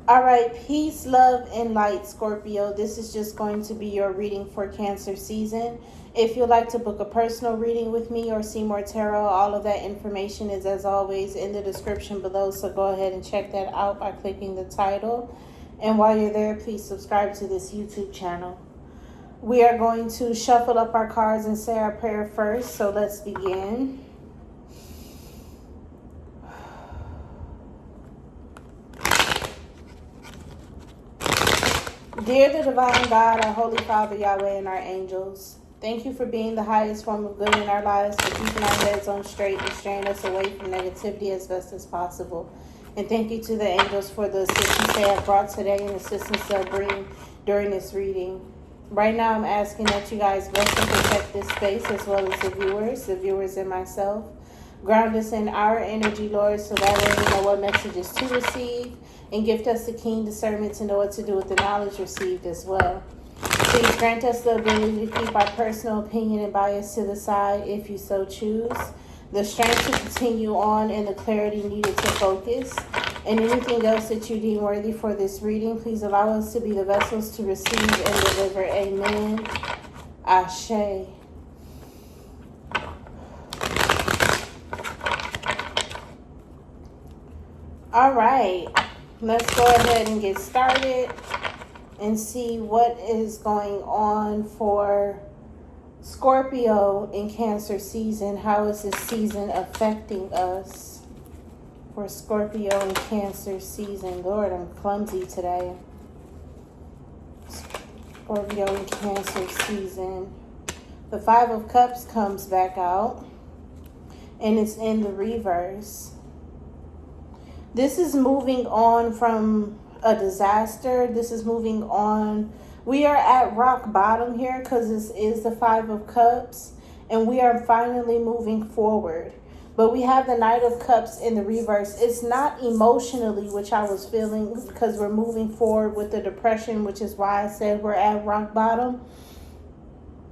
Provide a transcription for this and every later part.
All right, peace, love, and light, Scorpio. This is just going to be your reading for Cancer season. If you'd like to book a personal reading with me or see more tarot, all of that information is, as always, in the description below. So go ahead and check that out by clicking the title. And while you're there, please subscribe to this YouTube channel. We are going to shuffle up our cards and say our prayer first. So let's begin. Dear the Divine God, our Holy Father, Yahweh, and our angels, thank you for being the highest form of good in our lives, for keeping our heads on straight and straying us away from negativity as best as possible. And thank you to the angels for the assistance they have brought today and assistance they'll bring during this reading. Right now, I'm asking that you guys bless and protect this space as well as the viewers and myself. Ground us in our energy, Lord, so that way we know what messages to receive, and gift us the keen discernment to know what to do with the knowledge received as well. Please grant us the ability to keep our personal opinion and bias to the side if you so choose, the strength to continue on, and the clarity needed to focus. And anything else that you deem worthy for this reading, please allow us to be the vessels to receive and deliver. Amen. Ashe. All right, let's go ahead and get started and see what is going on for Scorpio in Cancer season. How is this season affecting us for Scorpio in Cancer season? Lord, I'm clumsy today. Scorpio in Cancer season. The Five of Cups comes back out, and it's in the reverse. This is moving on from a disaster. This is moving on. We are at rock bottom here because this is the Five of Cups, and we are finally moving forward. But we have the Knight of Cups in the reverse. It's not emotionally, which I was feeling, because we're moving forward with the depression, which is why I said we're at rock bottom.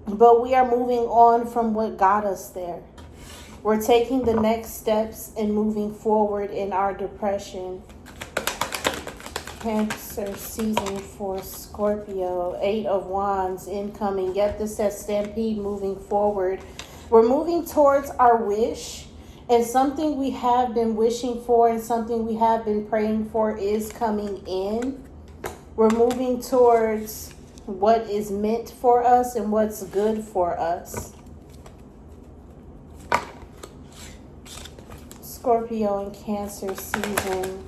But we are moving on from what got us there. We're taking the next steps and moving forward in our depression. Cancer season for Scorpio. 8 of Wands incoming. Yet this says stampede, moving forward. We're moving towards our wish. And something we have been wishing for and something we have been praying for is coming in. We're moving towards what is meant for us and what's good for us. Scorpio and Cancer season.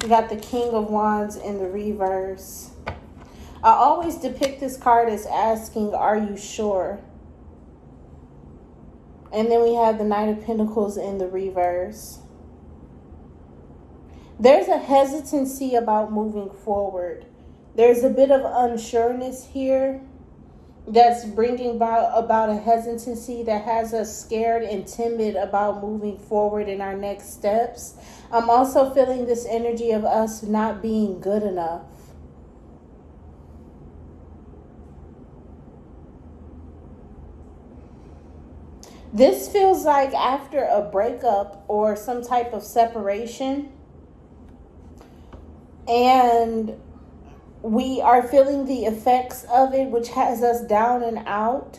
We got the King of Wands in the reverse. I always depict this card as asking, are you sure? And then we have the Knight of Pentacles in the reverse. There's a hesitancy about moving forward. There's a bit of unsureness here that's bringing about a hesitancy that has us scared and timid about moving forward in our next steps. I'm also feeling this energy of us not being good enough. This feels like after a breakup or some type of separation, and we are feeling the effects of it, which has us down and out.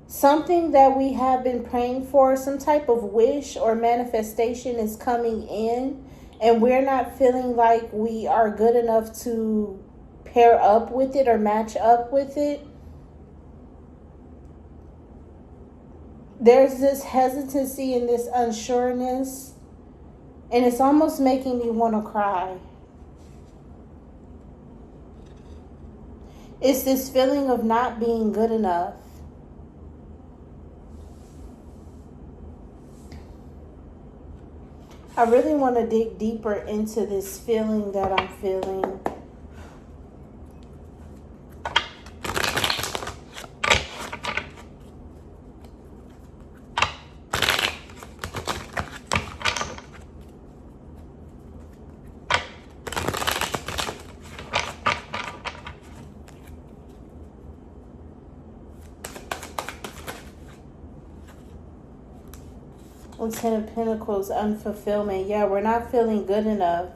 Something that we have been praying for, some type of wish or manifestation is coming in, and we're not feeling like we are good enough to pair up with it or match up with it. There's this hesitancy and this unsureness, and it's almost making me want to cry. It's this feeling of not being good enough. I really want to dig deeper into this feeling that I'm feeling. Ten of Pentacles, unfulfillment. Yeah, we're not feeling good enough.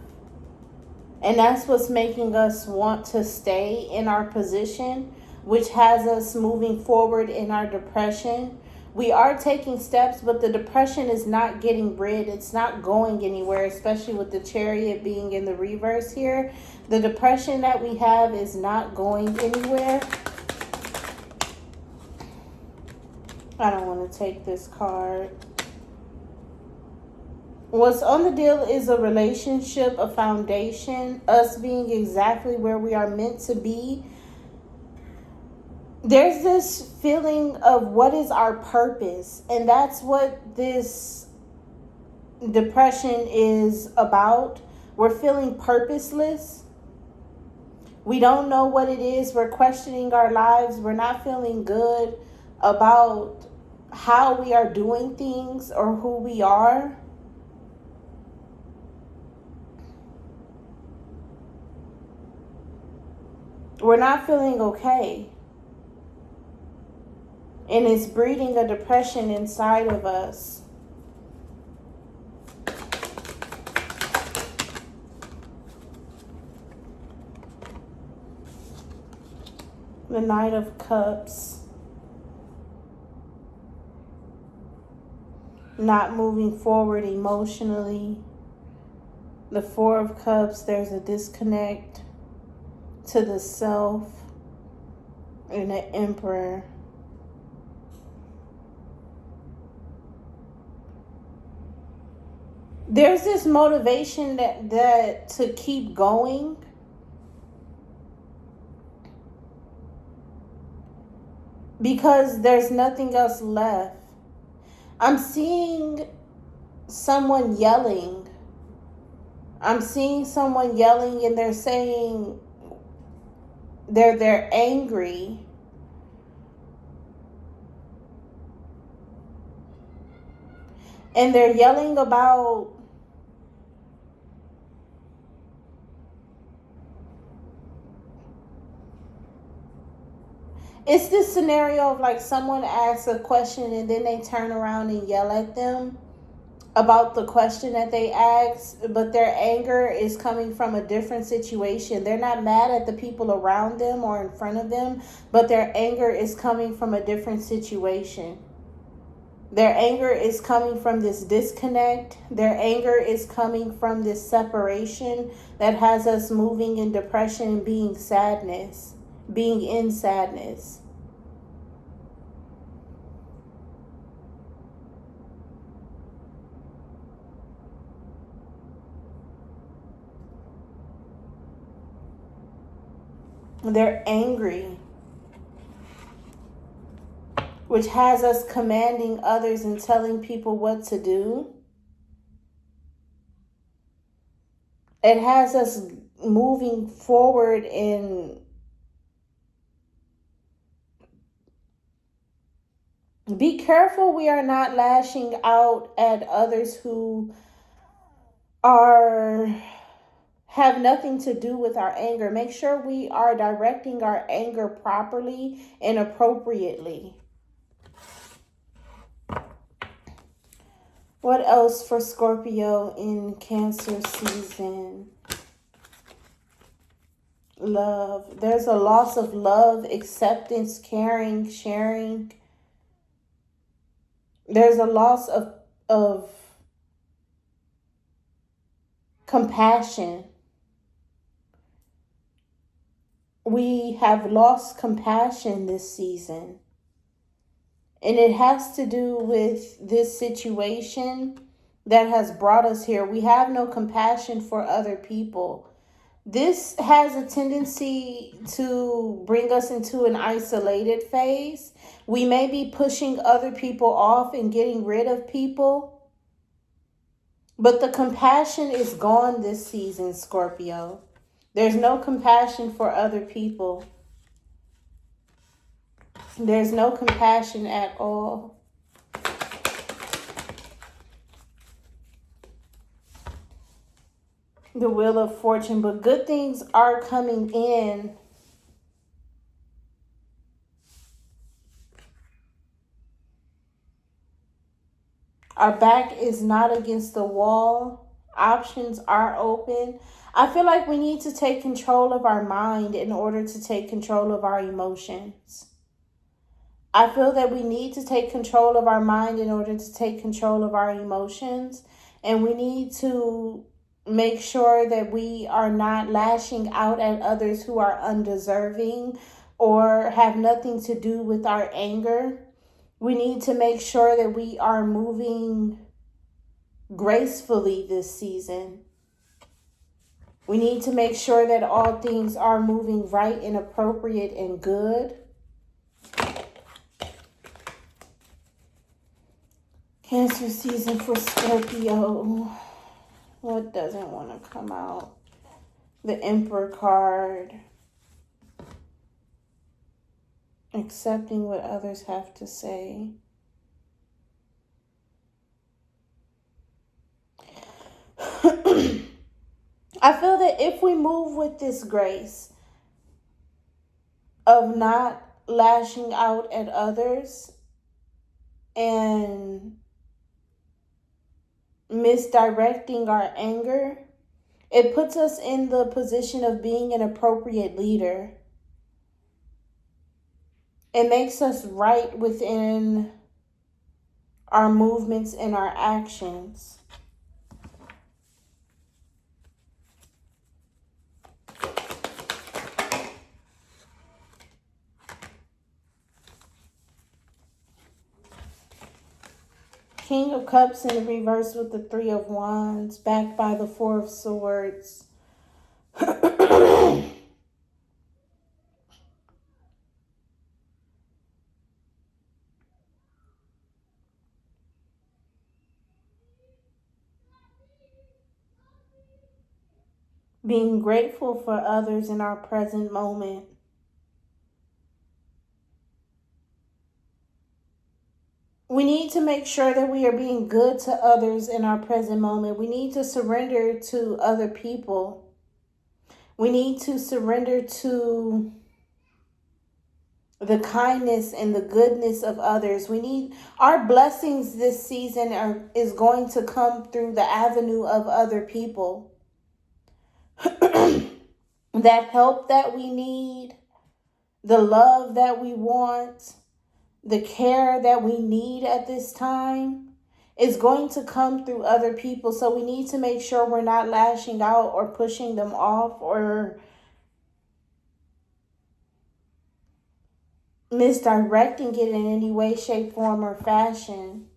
And that's what's making us want to stay in our position, which has us moving forward in our depression. We are taking steps, but the depression is not getting rid. It's not going anywhere, especially with the Chariot being in the reverse here. The depression that we have is not going anywhere. I don't want to take this card. What's on the deal is a relationship, a foundation, us being exactly where we are meant to be. There's this feeling of what is our purpose, and that's what this depression is about. We're feeling purposeless. We don't know what it is. We're questioning our lives. We're not feeling good about how we are doing things or who we are. We're not feeling okay. And it's breeding a depression inside of us. The Knight of Cups. Not moving forward emotionally. The Four of Cups, there's a disconnect to the self. And the Emperor. There's this motivation that to keep going. Because there's nothing else left. I'm seeing someone yelling. I'm seeing someone yelling, and they're saying they're angry. And they're yelling about it's this scenario of like someone asks a question and then they turn around and yell at them about the question that they asked, but their anger is coming from a different situation. They're not mad at the people around them or in front of them, but their anger is coming from a different situation. Their anger is coming from this disconnect. Their anger is coming from this separation that has us moving in depression and being in sadness. They're angry, which has us commanding others and telling people what to do. It has us moving forward in be careful we are not lashing out at others who have nothing to do with our anger. Make sure we are directing our anger properly and appropriately. What else for Scorpio in Cancer season? Love. There's a loss of love, acceptance, caring, sharing. There's a loss of compassion. We have lost compassion this season. And it has to do with this situation that has brought us here. We have no compassion for other people. This has a tendency to bring us into an isolated phase. We may be pushing other people off and getting rid of people. But the compassion is gone this season, Scorpio. There's no compassion for other people. There's no compassion at all. The Wheel of Fortune, but good things are coming in. Our back is not against the wall, Options are open. I feel like we need to take control of our mind in order to take control of our emotions. I feel that we need to take control of our mind in order to take control of our emotions. And we need to make sure that we are not lashing out at others who are undeserving or have nothing to do with our anger. We need to make sure that we are moving gracefully this season. We need to make sure that all things are moving right and appropriate and good. Cancer season for Scorpio. What doesn't want to come out? The Emperor card. Accepting what others have to say. I feel that if we move with this grace of not lashing out at others and misdirecting our anger, it puts us in the position of being an appropriate leader. It makes us right within our movements and our actions. King of Cups in the reverse with the Three of Wands, backed by the Four of Swords. Being grateful for others in our present moment. We need to make sure that we are being good to others in our present moment. We need to surrender to other people. We need to surrender to the kindness and the goodness of others. We need our blessings this season is going to come through the avenue of other people. That help that we need, the love that we want, the care that we need at this time is going to come through other people. So we need to make sure we're not lashing out or pushing them off or misdirecting it in any way, shape, form, or fashion.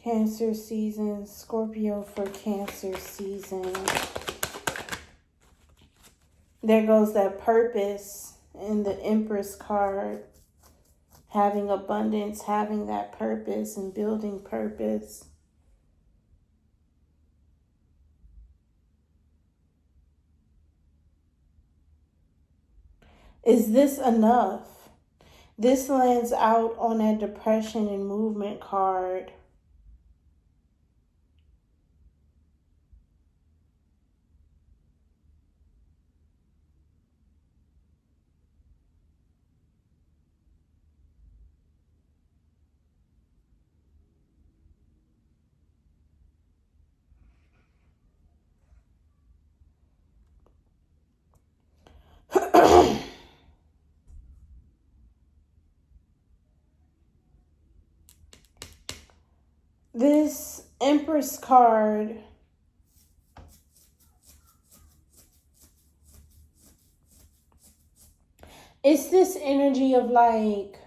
Cancer season, Scorpio for Cancer season. There goes that purpose in the Empress card. Having abundance, having that purpose and building purpose. Is this enough? This lands out on a depression and movement card. This Empress card it's this energy of like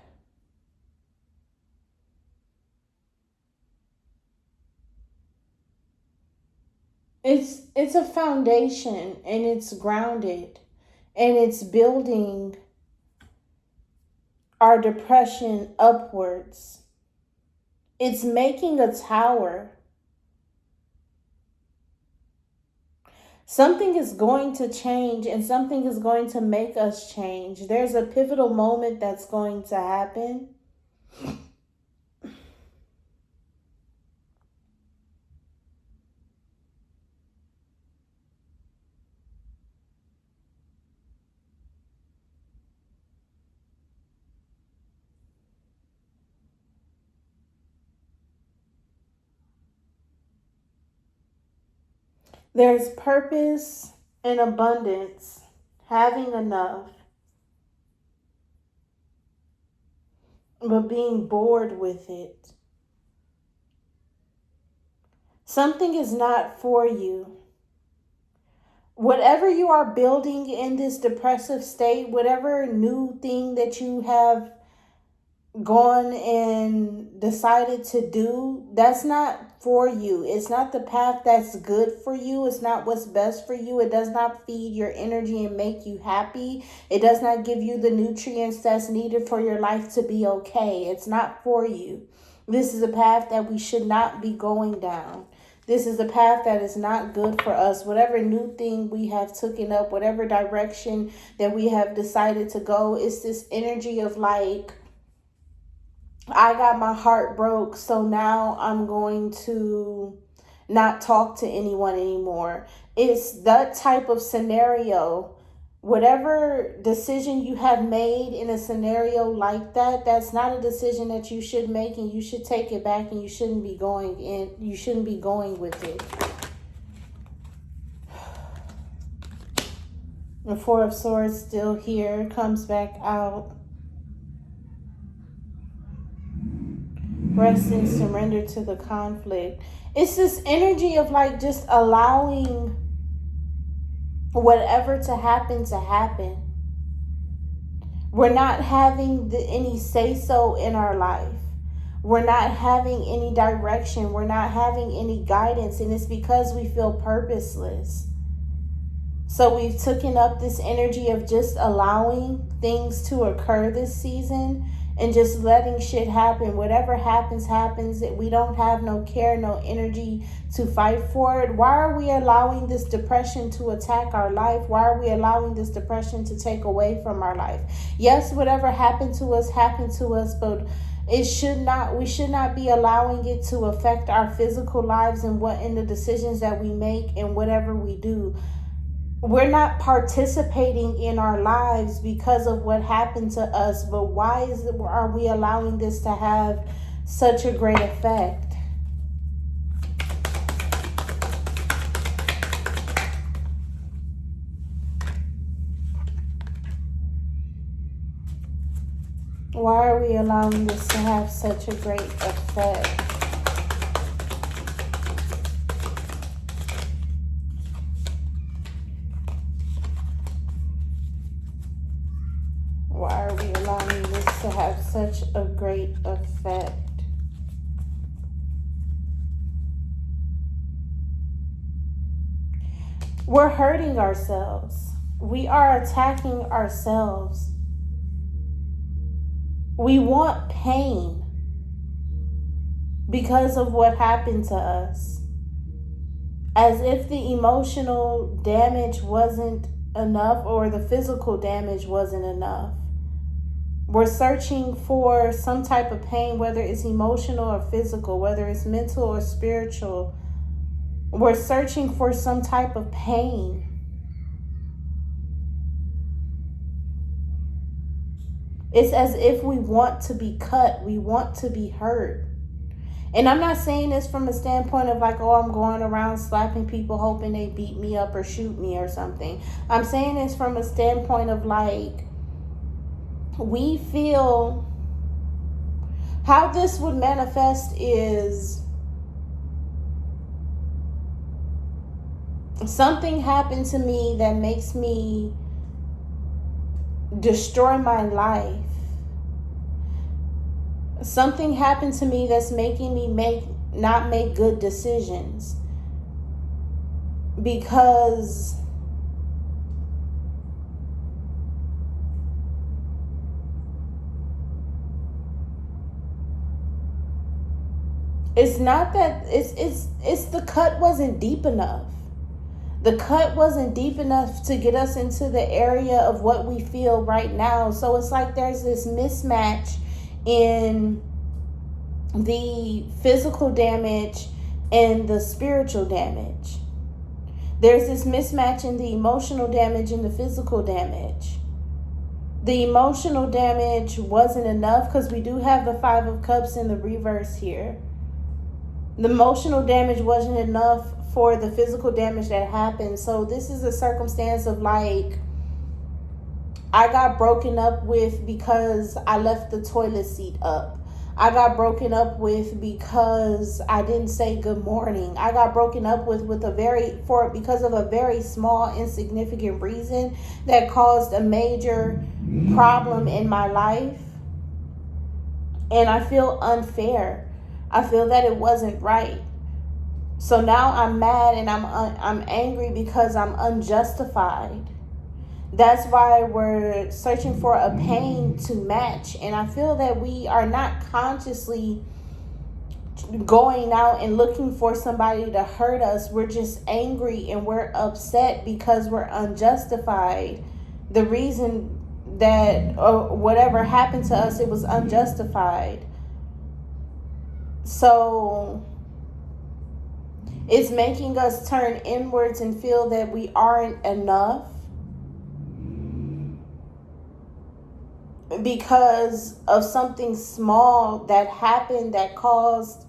it's a foundation and it's grounded and it's building our depression upwards. It's making a tower. Something is going to change and something is going to make us change. There's a pivotal moment that's going to happen. There's purpose and abundance, having enough, but being bored with it. Something is not for you. Whatever you are building in this depressive state, whatever new thing that you have gone and decided to do, that's not for you. It's not the path that's good for you. It's not what's best for you. It does not feed your energy and make you happy. It does not give you the nutrients that's needed for your life to be okay. It's not for you. This is a path that we should not be going down. This is a path that is not good for us. Whatever new thing we have taken up, whatever direction that we have decided to go, it's this energy of like, I got my heart broke, so now I'm going to not talk to anyone anymore. It's that type of scenario. Whatever decision you have made in a scenario like that, that's not a decision that you should make, and you should take it back, and you shouldn't be going with it. The Four of Swords still here, comes back out. Rest and surrender to the conflict. It's this energy of like just allowing whatever to happen to happen. We're not having any say-so in our life. We're not having any direction. We're not having any guidance. And it's because we feel purposeless. So we've taken up this energy of just allowing things to occur this season and just letting shit happen. Whatever happens, happens. We don't have no care, no energy to fight for it. Why are we allowing this depression to attack our life? Why are we allowing this depression to take away from our life? Yes, whatever happened to us, but we should not be allowing it to affect our physical lives and in the decisions that we make and whatever we do. We're not participating in our lives because of what happened to us, but why are we allowing this to have such a great effect? Why are we allowing this to have such a great effect? Why are we allowing this to have such a great effect? We're hurting ourselves. We are attacking ourselves. We want pain because of what happened to us. As if the emotional damage wasn't enough or the physical damage wasn't enough. We're searching for some type of pain, whether it's emotional or physical, whether it's mental or spiritual. We're searching for some type of pain. It's as if we want to be cut. We want to be hurt. And I'm not saying this from a standpoint of like, oh, I'm going around slapping people hoping they beat me up or shoot me or something. I'm saying this from a standpoint of like, we feel how this would manifest is something happened to me that makes me destroy my life. Something happened to me that's making me not make good decisions because it's not that it's the cut wasn't deep enough. The cut wasn't deep enough to get us into the area of what we feel right now. So it's like there's this mismatch in the physical damage and the spiritual damage. There's this mismatch in the emotional damage and the physical damage. The emotional damage wasn't enough because we do have the Five of Cups in the reverse here. The emotional damage wasn't enough for the physical damage that happened. So this is a circumstance of like, I got broken up with because I left the toilet seat up. I got broken up with because I didn't say good morning. I got broken up with because of a very small, insignificant reason that caused a major problem in my life. And I feel unfair. I feel that it wasn't right. So now I'm mad and I'm angry because I'm unjustified. That's why we're searching for a pain to match. And I feel that we are not consciously going out and looking for somebody to hurt us. We're just angry and we're upset because we're unjustified. The reason that whatever happened to us, it was unjustified. So it's making us turn inwards and feel that we aren't enough because of something small that happened that caused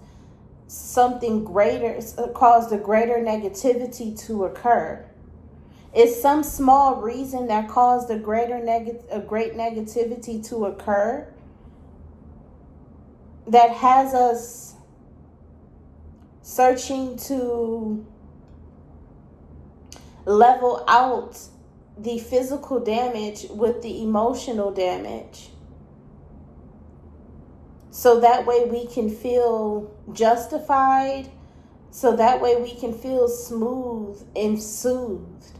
something greater, caused a greater negativity to occur. It's some small reason that caused a great negativity to occur that has us searching to level out the physical damage with the emotional damage. So that way we can feel justified. So that way we can feel smooth and soothed.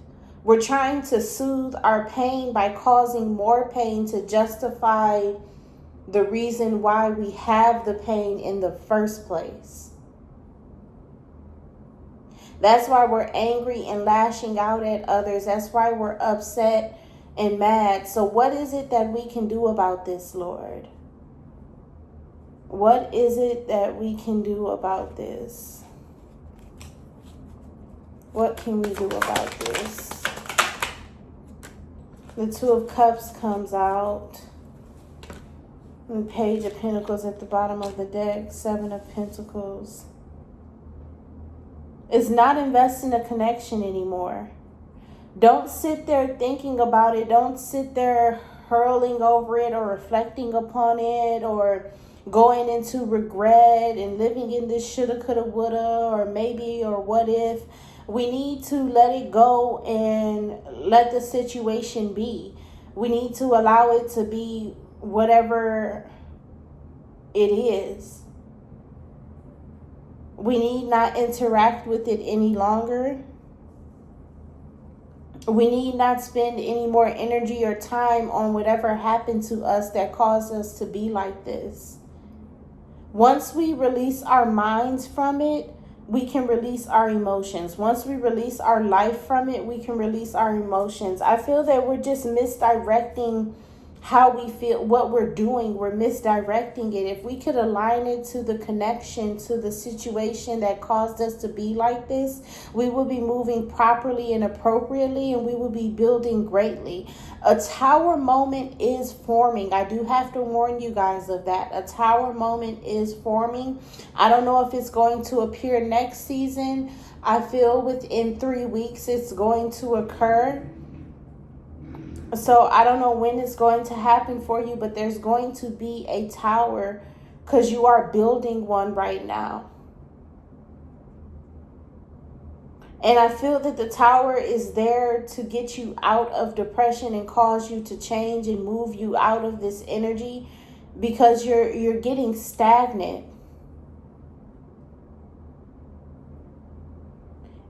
We're trying to soothe our pain by causing more pain to justify the reason why we have the pain in the first place. That's why we're angry and lashing out at others. That's why we're upset and mad. So what is it that we can do about this, Lord? What is it that we can do about this? What can we do about this? The Two of Cups comes out. And Page of Pentacles at the bottom of the deck. Seven of Pentacles. It's not invest in a connection anymore. Don't sit there thinking about it. Don't sit there hurling over it or reflecting upon it or going into regret and living in this shoulda, coulda, woulda, or maybe, or what if. We need to let it go and let the situation be. We need to allow it to be whatever it is. We need not interact with it any longer. We need not spend any more energy or time on whatever happened to us that caused us to be like this. Once we release our minds from it, we can release our emotions. Once we release our life from it, we can release our emotions. I feel that we're just misdirecting how we feel, what we're doing. We're misdirecting it. If we could align it to the connection, to the situation that caused us to be like this, we will be moving properly and appropriately, and we will be building greatly. A tower moment is forming. I do have to warn you guys of that. A tower moment is forming. I don't know if it's going to appear next season. I feel within 3 weeks it's going to occur. So I don't know when it's going to happen for you, but there's going to be a tower because you are building one right now. And I feel that the tower is there to get you out of depression and cause you to change and move you out of this energy because you're getting stagnant.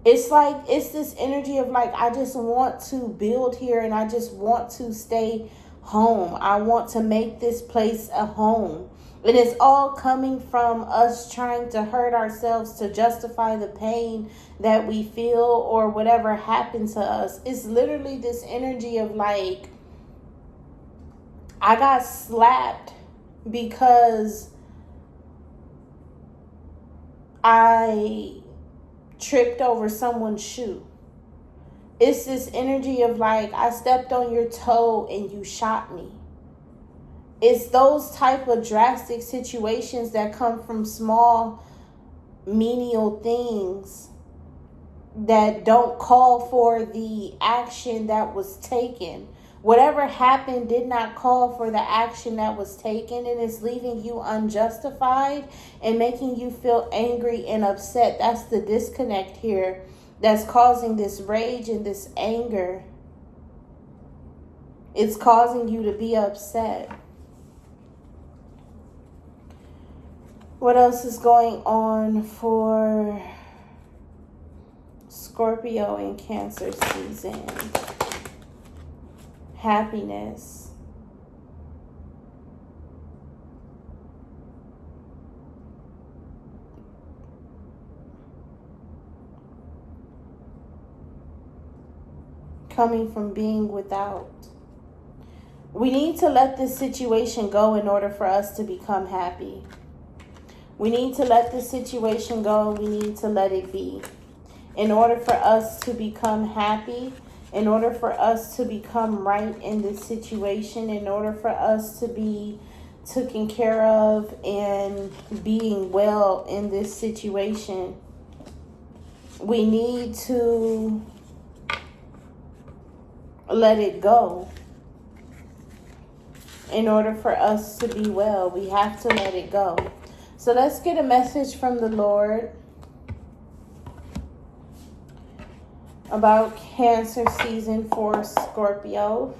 It's like, it's this energy of like, I just want to build here and I just want to stay home. I want to make this place a home. And it's all coming from us trying to hurt ourselves to justify the pain that we feel or whatever happened to us. It's literally this energy of like, I got slapped because I tripped over someone's shoe. It's this energy of like, I stepped on your toe and you shot me. It's those type of drastic situations that come from small, menial things that don't call for the action that was taken. Whatever happened did not call for the action that was taken, and it's leaving you unjustified and making you feel angry and upset. That's the disconnect here that's causing this rage and this anger. It's causing you to be upset. What else is going on for Scorpio in Cancer season? Happiness. Coming from being without. We need to let this situation go in order for us to become happy. We need to let this situation go. We need to let it be. In order for us to become happy, in order for us to become right in this situation, in order for us to be taken care of and being well in this situation, we need to let it go. In order for us to be well, we have to let it go. So let's get a message from the Lord about Cancer season for Scorpio.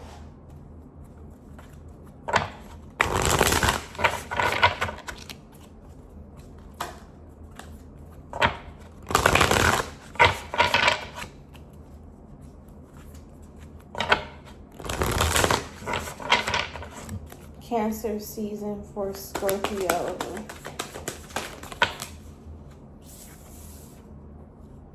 Cancer season for Scorpio.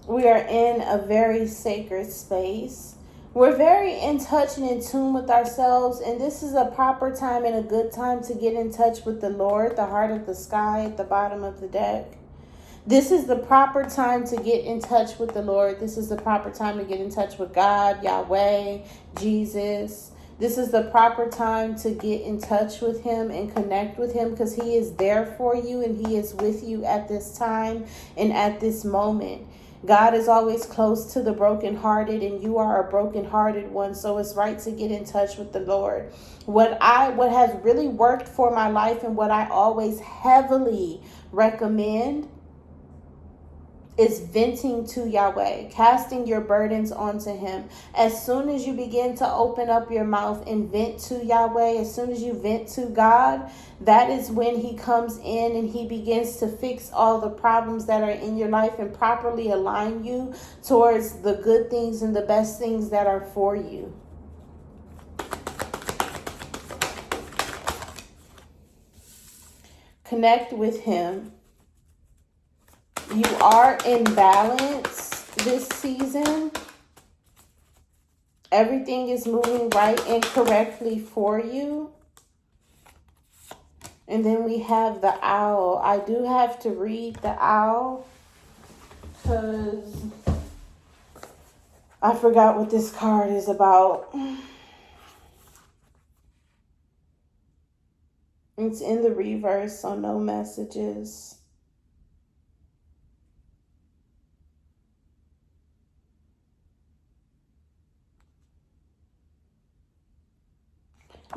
We are in a very sacred space. We're very in touch and in tune with ourselves, and this is a proper time and a good time to get in touch with the Lord, the heart of the sky at the bottom of the deck. This is the proper time to get in touch with the Lord. This is the proper time to get in touch with God, Yahweh, Jesus. This is the proper time to get in touch with him and connect with him, because he is there for you and he is with you at this time and at this moment. God is always close to the brokenhearted, and you are a brokenhearted one, so it's right to get in touch with the Lord. What has really worked for my life and what I always heavily recommend is venting to Yahweh, casting your burdens onto him. As soon as you begin to open up your mouth and vent to Yahweh, as soon as you vent to God, that is when he comes in and he begins to fix all the problems that are in your life and properly align you towards the good things and the best things that are for you. Connect with him. You are in balance this season. Everything is moving right and correctly for you. And then we have the owl. I do have to read the owl because I forgot what this card is about. It's in the reverse, so no messages.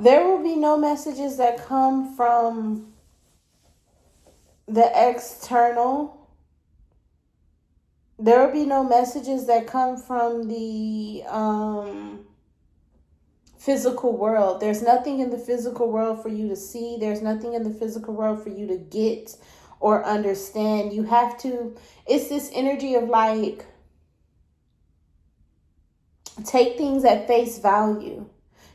There will be no messages that come from the external. There will be no messages that come from the physical world. There's nothing in the physical world for you to see. There's nothing in the physical world for you to get or understand. You have to, it's this energy of like, take things at face value.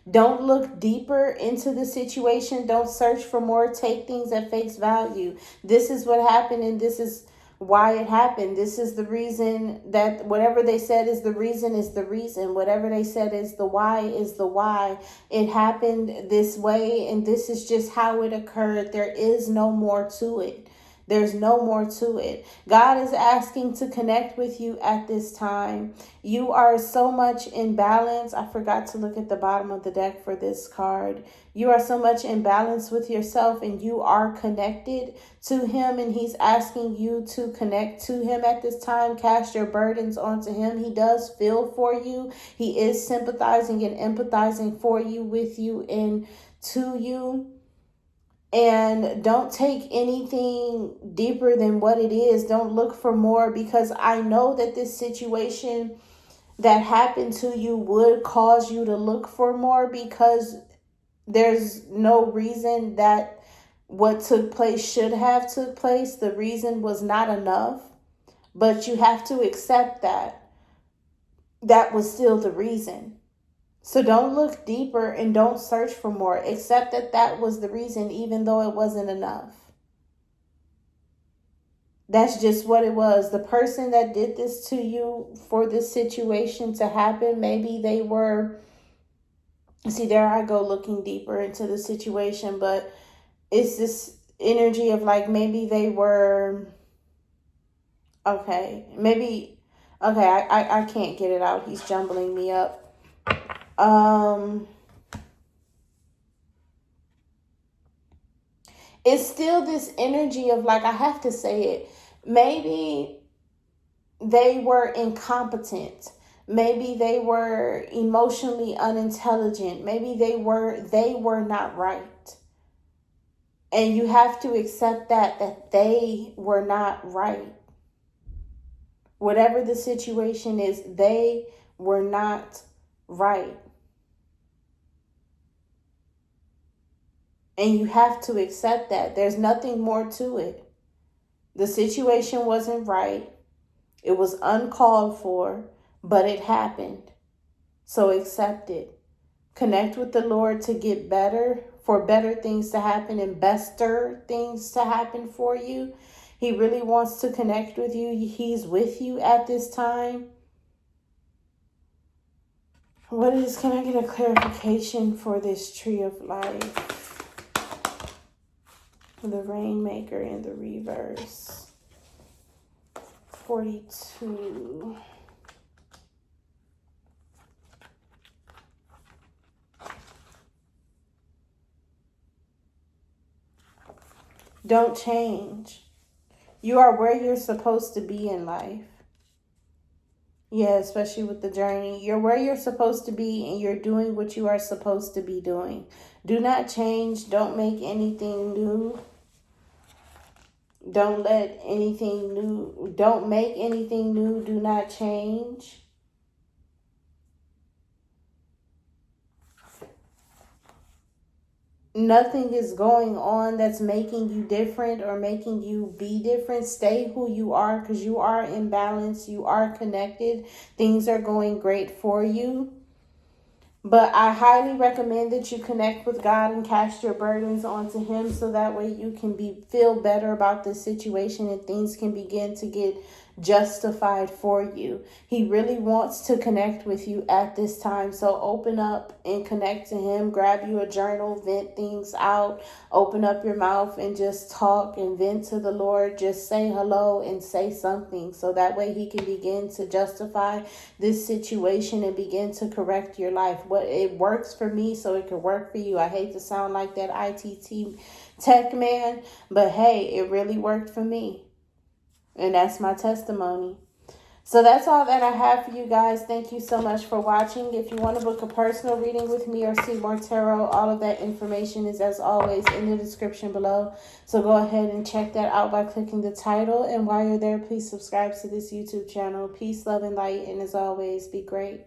Don't look deeper into the situation. Don't search for more. Take things at face value. This is what happened and this is why it happened. This is the reason that whatever they said is the reason is the reason. Whatever they said is the why is the why. It happened this way and this is just how it occurred. There is no more to it. There's no more to it. God is asking to connect with you at this time. You are so much in balance. I forgot to look at the bottom of the deck for this card. You are so much in balance with yourself, and you are connected to him, and he's asking you to connect to him at this time. Cast your burdens onto him. He does feel for you. He is sympathizing and empathizing for you, with you, and to you. And don't take anything deeper than what it is. Don't look for more, because I know that this situation that happened to you would cause you to look for more, because there's no reason that what took place should have took place. The reason was not enough, but you have to accept that that was still the reason. So don't look deeper and don't search for more. Accept that that was the reason, even though it wasn't enough. That's just what it was. The person that did this to you, for this situation to happen, maybe they were, see, there I go looking deeper into the situation, but it's this energy of like, maybe they were, okay, I can't get it out. He's jumbling me up. It's still this energy of like, I have to say it, maybe they were incompetent. Maybe they were emotionally unintelligent. Maybe they were not right. And you have to accept that they were not right. Whatever the situation is, they were not right. And you have to accept that. There's nothing more to it. The situation wasn't right. It was uncalled for, but it happened. So accept it. Connect with the Lord to get better, for better things to happen and bester things to happen for you. He really wants to connect with you. He's with you at this time. Can I get a clarification for this tree of life? The Rainmaker in the reverse. 42. Don't change. You are where you're supposed to be in life. Yeah, especially with the journey. You're where you're supposed to be, and you're doing what you are supposed to be doing. Do not change. Don't make anything new. Don't make anything new. Do not change. Nothing is going on that's making you different or making you be different. Stay who you are, because you are in balance. You are connected. Things are going great for you. But I highly recommend that you connect with God and cast your burdens onto him, so that way you can feel better about this situation and things can begin to get justified for you. He really wants to connect with you at this time. So open up and connect to him. Grab you a journal, vent things out. Open up your mouth and just talk and vent to the Lord. Just say hello and say something, so that way he can begin to justify this situation and begin to correct your life. What it works for me, so it can work for you. I hate to sound like that ITT tech man, but hey, it really worked for me. And that's my testimony. So that's all that I have for you guys. Thank you so much for watching. If you want to book a personal reading with me or see more tarot, all of that information is, as always, in the description below. So go ahead and check that out by clicking the title. And while you're there, please subscribe to this YouTube channel. Peace, love, and light. And as always, be great.